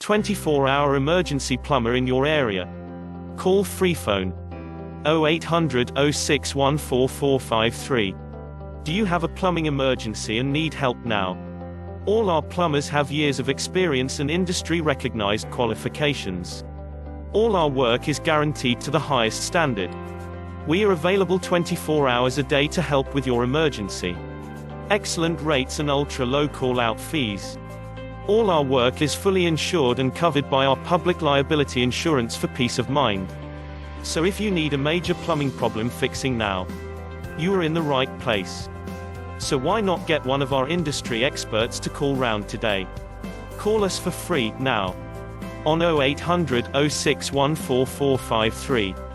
24-hour emergency plumber in your area. Call Freephone 0800 06144453. Do you have a plumbing emergency and need help now? All our plumbers have years of experience and industry-recognized qualifications. All our work is guaranteed to the highest standard. We are available 24 hours a day to help with your emergency. Excellent rates and ultra-low call-out fees. All our work is fully insured and covered by our public liability insurance for peace of mind. So if you need a major plumbing problem fixing now, you are in the right place. So why not get one of our industry experts to call round today? Call us for free now on 0800 06144453.